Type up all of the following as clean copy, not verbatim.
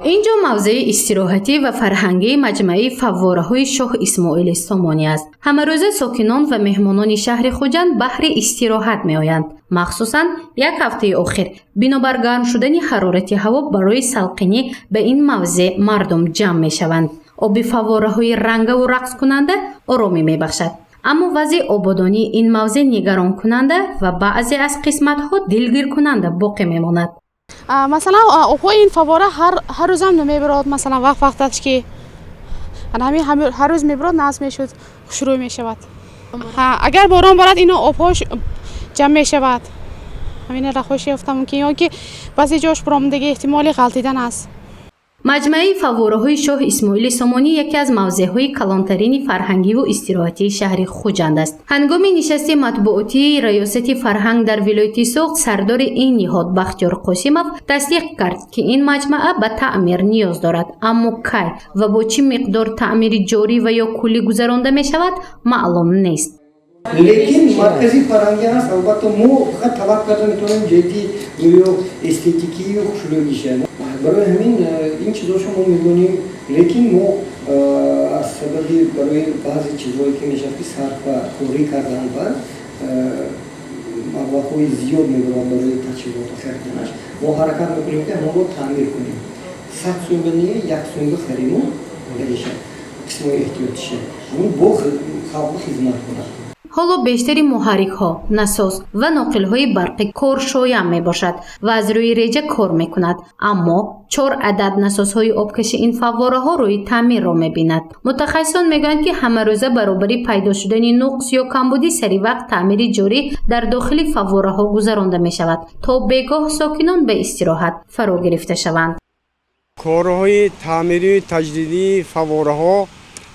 اینجا موضع استراحتی و فرهنگی مجمع فواره‌های شاه اسماعیل سامانی است. همه روزه ساکنان و مهمانان شهر خوجند بهر استراحت می‌آیند. مخصوصاً یک هفته آخر بنابر گرم شدن حرارت هوا برای سلقینی به این موضع مردم جمع می‌شوند. آب فواره‌های رنگ و رقص کننده آرامی می‌بخشد. اما وضع آبادانی این موضع نگران کننده و بعضی از قسمت‌ها دلگیر کننده باقی می‌ماند. مثلا این فواره هر روز هم نمیبرد. مثلا وقت که هر روز میبرد نصب میشد شروع میشود. اگر باران بارد اینو آبهاش جمع میشود. همین رخوش یافته ممکن یا که بعضی جاش برآمدگی احتمالی غلطیدن است. مجمع فواره‌های شاه اسماعیل سامانی یکی از موضع‌های کلانترین فرهنگی و استراحتی شهر خوجند است. هنگام نشست مطبوعاتی ریاست فرهنگ در ولایت سوخت سردار این نهاد بختیار قاسمов تصدیق کرد که این مجمع به تعمیر نیاز دارد، اما کی و با چه مقدار تعمیر جاری و یا کلی گذرانده می شود معلوم نیست. لیکن مرکزی فرهنگی است. البته ما فقط طلب کرده میتونیم جدی و استتیکی و خوشبو میشه. برای همین این چیزاشو ما میدونیم، لیکن ما از سببی برای بعضی چیزهایی که میشه که صرف کوری کردن و مبلغ‌های زیاد میبرد برای تجهیزات خریدنش، ما حرکت میکنیم که همون رو تعمیر کنیم. 100 سنگ نیه، 1 سنگ خریم و بریشه قسمای احتیاطیشه همون با خلق خدمت کنند. حالا بیشتری محرک ها، نساز و ناقل های برقی کار شایع می باشد و از روی رجه کار می کند، اما 4 عدد نساز های آبکش این فواره ها روی تعمیر را می بیند. متخصصان می گویند که همه روزه برابری پیدا شدن نقص یا کمبودی سری وقت تعمیر جاری در داخل فواره ها گذرانده می شود تا بگاه ساکنان به استراحت فرا گرفته شوند. کارهای تعمیری تجدیدی فواره ها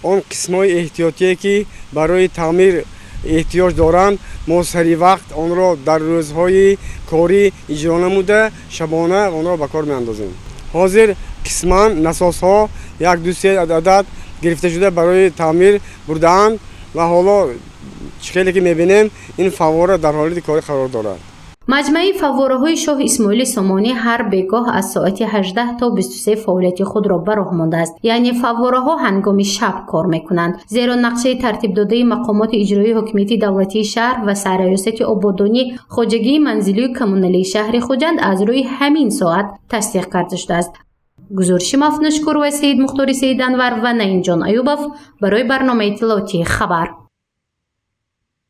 آن قسمای احتیاطی که برای تعمیر احتیاج دارند ما سری وقت آن را در روزهای کاری اجرا نموده شبانه آن را به کار میاندازیم. حاضر قسما نساز ها 1-2-3 عدد گرفته شده برای تعمیر برده‌اند و حالا خیلی که میبینیم این فواره در حالت کاری قرار دارد. مجمع فواره‌های شاه اسماعیل سامانی هر بگاه از ساعت 18 تا 23 فعالیت خود را براه مانده است. یعنی فواره‌ها هنگام شب کار میکنند، زیرا نقشه ترتیب داده مقامات اجرایی حکومتی دولتی شهر و سرریاست آبادانی خواجگی منزلی و کمونالی شهر خوجند از روی همین ساعت تصدیق کرده شده است. گزارش مفنشکور و سید مختاری سید انور و نعیم جان ایوبов برای برنامه اطلاعاتی خبر.